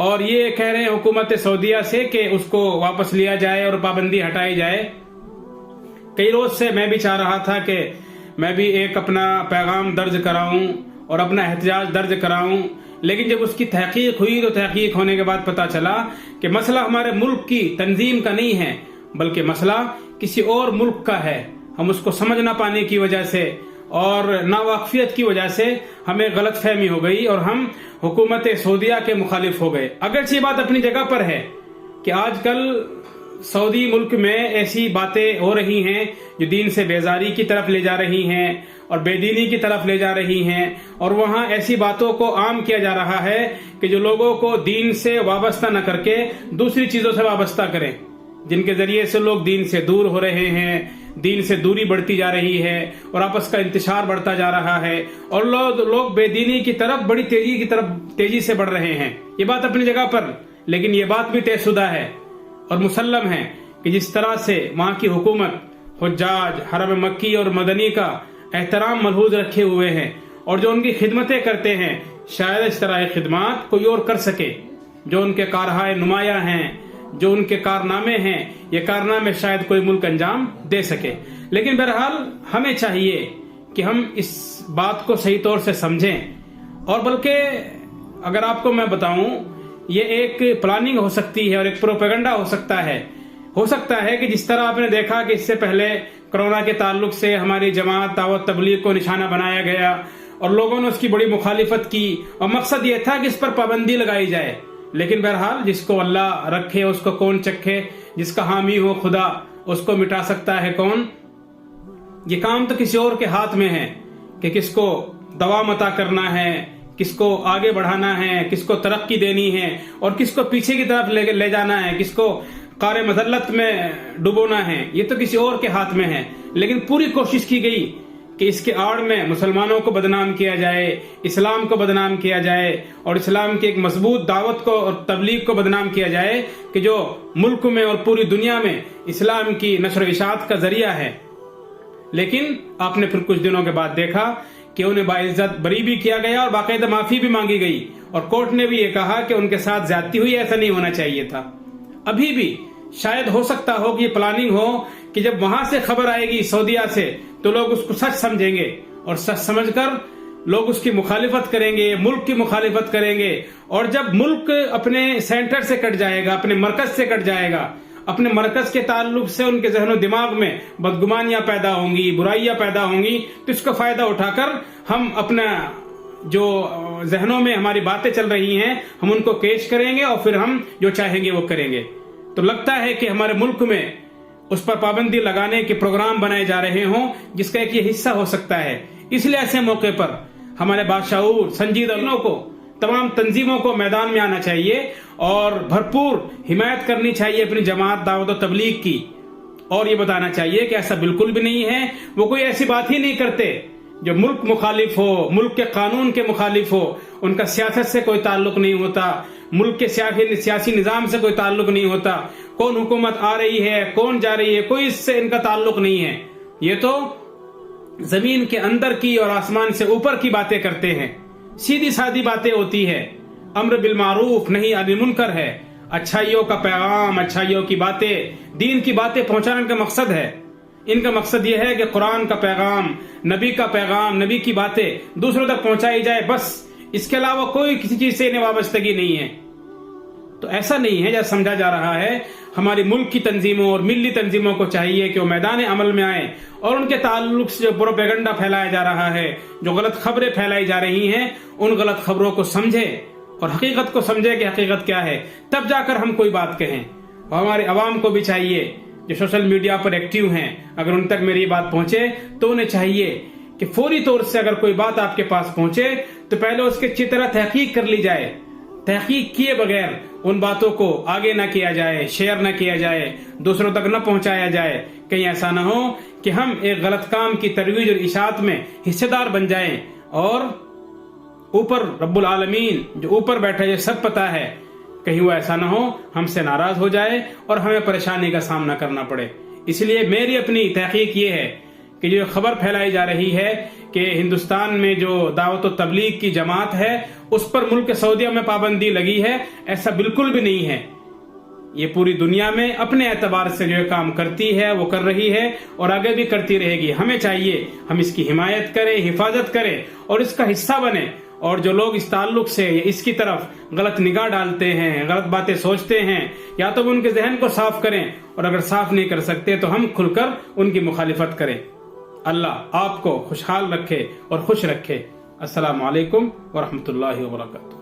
اور یہ کہہ رہے ہیں حکومت سعودیہ سے کہ اس کو واپس لیا جائے اور پابندی ہٹائی جائے۔ کئی روز سے میں بھی چاہ رہا تھا کہ میں بھی ایک اپنا پیغام درج کراؤں اور اپنا احتجاج درج کراؤں، لیکن جب اس کی تحقیق ہوئی تو تحقیق ہونے کے بعد پتا چلا کہ مسئلہ ہمارے ملک کی تنظیم کا نہیں ہے، بلکہ مسئلہ کسی اور ملک کا ہے۔ ہم اس کو سمجھ نہ پانے کی وجہ سے اور ناواقفیت کی وجہ سے ہمیں غلط فہمی ہو گئی اور ہم حکومت سعودیہ کے مخالف ہو گئے۔ اگرچہ یہ بات اپنی جگہ پر ہے کہ آج کل سعودی ملک میں ایسی باتیں ہو رہی ہیں جو دین سے بیزاری کی طرف لے جا رہی ہیں اور بے دینی کی طرف لے جا رہی ہیں، اور وہاں ایسی باتوں کو عام کیا جا رہا ہے کہ جو لوگوں کو دین سے وابستہ نہ کر کے دوسری چیزوں سے وابستہ کریں، جن کے ذریعے سے لوگ دین سے دور ہو رہے ہیں، دین سے دوری بڑھتی جا رہی ہے اور آپس کا انتشار بڑھتا جا رہا ہے، اور لوگ بے دینی کی طرف بڑی تیزی سے بڑھ رہے ہیں۔ یہ بات اپنی جگہ پر، لیکن یہ بات بھی طے شدہ ہے اور مسلم ہے کہ جس طرح سے وہاں کی حکومت حجاج حرم مکی اور مدنی کا احترام ملحوظ رکھے ہوئے ہیں اور جو ان کی خدمتیں کرتے ہیں، شاید اس طرح کی خدمات کوئی اور کر سکے۔ جو ان کے کارہائے نمایاں ہیں، جو ان کے کارنامے ہیں، یہ کارنامے شاید کوئی ملک انجام دے سکے۔ لیکن بہرحال ہمیں چاہیے کہ ہم اس بات کو صحیح طور سے سمجھیں، اور بلکہ اگر آپ کو میں بتاؤں، یہ ایک پلاننگ ہو سکتی ہے اور ایک پروپیگنڈا ہو سکتا ہے کہ جس طرح آپ نے دیکھا کہ اس سے پہلے کرونا کے تعلق سے ہماری جماعت دعوت تبلیغ کو نشانہ بنایا گیا اور لوگوں نے اس کی بڑی مخالفت کی، اور مقصد یہ تھا کہ اس پر پابندی لگائی جائے۔ لیکن بہرحال جس کو اللہ رکھے اس کو کون چکھے، جس کا حامی ہو خدا اس کو مٹا سکتا ہے کون۔ یہ کام تو کسی اور کے ہاتھ میں ہے کہ کس کو دوام عطا کرنا ہے، کس کو آگے بڑھانا ہے، کس کو ترقی دینی ہے اور کس کو پیچھے کی طرف لے جانا ہے، کس کو قعر مذلت میں ڈبونا ہے، یہ تو کسی اور کے ہاتھ میں ہے۔ لیکن پوری کوشش کی گئی کہ اس کے آڑ میں مسلمانوں کو بدنام کیا جائے، اسلام کو بدنام کیا جائے اور اسلام کی ایک مضبوط دعوت کو اور تبلیغ کو بدنام کیا جائے کہ جو ملک میں اور پوری دنیا میں اسلام کی نشر و اشاعت کا ذریعہ ہے۔ لیکن آپ نے پھر کچھ دنوں کے بعد دیکھا کہ انہیں باعزت بری بھی کیا گیا اور باقاعدہ معافی بھی مانگی گئی، اور کورٹ نے بھی یہ کہا کہ ان کے ساتھ زیادتی ہوئی، ایسا نہیں ہونا چاہیے تھا۔ ابھی بھی شاید ہو سکتا ہو کہ یہ پلاننگ ہو کہ جب وہاں سے خبر آئے گی سعودیہ سے تو لوگ اس کو سچ سمجھیں گے اور سچ سمجھ کر لوگ اس کی مخالفت کریں گے، ملک کی مخالفت کریں گے، اور جب ملک اپنے سینٹر سے کٹ جائے گا، اپنے مرکز سے کٹ جائے گا، اپنے مرکز کے تعلق سے ان کے ذہن و دماغ میں بدگمانیاں پیدا ہوں گی، برائیاں پیدا ہوں گی، تو اس کا فائدہ اٹھا کر ہم اپنا جو ذہنوں میں ہماری باتیں چل رہی ہیں ہم ان کو پیش کریں گے اور پھر ہم جو چاہیں گے وہ کریں گے۔ تو لگتا ہے کہ ہمارے ملک میں اس پر پابندی لگانے کے پروگرام بنائے جا رہے ہوں جس کا ایک یہ حصہ ہو سکتا ہے۔ اس لیے ایسے موقع پر ہمارے بادشاہور سنجیدہ لوگوں کو، تمام تنظیموں کو میدان میں آنا چاہیے اور بھرپور حمایت کرنی چاہیے اپنی جماعت دعوت و تبلیغ کی، اور یہ بتانا چاہیے کہ ایسا بالکل بھی نہیں ہے، وہ کوئی ایسی بات ہی نہیں کرتے جو ملک مخالف ہو، ملک کے قانون کے مخالف ہو، ان کا سیاست سے کوئی تعلق نہیں ہوتا، ملک کے سیاسی نظام سے کوئی تعلق نہیں ہوتا، کون حکومت آ رہی ہے کون جا رہی ہے کوئی اس سے ان کا تعلق نہیں ہے۔ یہ تو زمین کے اندر کی اور آسمان سے اوپر کی باتیں کرتے ہیں، سیدھی سادی باتیں ہوتی ہے، امر بالمعروف نہی عن المنکر ہے، اچھائیوں کا پیغام، اچھائیوں کی باتیں، دین کی باتیں پہنچانے کا مقصد ہے۔ ان کا مقصد یہ ہے کہ قرآن کا پیغام، نبی کا پیغام، نبی کی باتیں دوسروں تک پہنچائی جائے، بس اس کے علاوہ کوئی کسی چیز سے انہیں وابستگی نہیں ہے۔ تو ایسا نہیں ہے جیسا سمجھا جا رہا ہے۔ ہماری ملک کی تنظیموں اور ملی تنظیموں کو چاہیے کہ وہ میدان عمل میں آئیں اور ان کے تعلق سے جو پروپیگنڈا پھیلایا جا رہا ہے، جو غلط خبریں پھیلائی جا رہی ہیں، ان غلط خبروں کو سمجھے اور حقیقت کو سمجھے کہ حقیقت کیا ہے، تب جا کر ہم کوئی بات کہیں۔ اور ہمارے عوام کو بھی چاہیے جو سوشل میڈیا پر ایکٹیو ہیں، اگر ان تک میری بات پہنچے تو انہیں چاہیے کہ فوری طور سے اگر کوئی بات آپ کے پاس پہنچے تو پہلے اس کے اچھی طرح تحقیق کر لی جائے، تحقیق کیے بغیر ان باتوں کو آگے نہ کیا جائے، شیئر نہ کیا جائے، دوسروں تک نہ پہنچایا جائے، کہیں ایسا نہ ہو کہ ہم ایک غلط کام کی ترویج اور اشاعت میں حصے دار بن جائیں اور اوپر رب العالمین جو اوپر بیٹھا ہے سب پتا ہے، کہیں وہ ایسا نہ ہو ہم سے ناراض ہو جائے اور ہمیں پریشانی کا سامنا کرنا پڑے۔ اس لیے میری اپنی تحقیق یہ ہے کہ جو خبر پھیلائی جا رہی ہے کہ ہندوستان میں جو دعوت و تبلیغ کی جماعت ہے اس پر ملک سعودیہ میں پابندی لگی ہے، ایسا بالکل بھی نہیں ہے۔ یہ پوری دنیا میں اپنے اعتبار سے جو کام کرتی ہے وہ کر رہی ہے اور آگے بھی کرتی رہے گی۔ ہمیں چاہیے ہم اس کی حمایت کریں، حفاظت کریں اور اس کا حصہ بنیں، اور جو لوگ اس تعلق سے اس کی طرف غلط نگاہ ڈالتے ہیں، غلط باتیں سوچتے ہیں، یا تو ان کے ذہن کو صاف کریں، اور اگر صاف نہیں کر سکتے تو ہم کھل کر ان کی مخالفت کریں۔ اللہ آپ کو خوشحال رکھے اور خوش رکھے۔ السلام علیکم ورحمۃ اللہ وبرکاتہ۔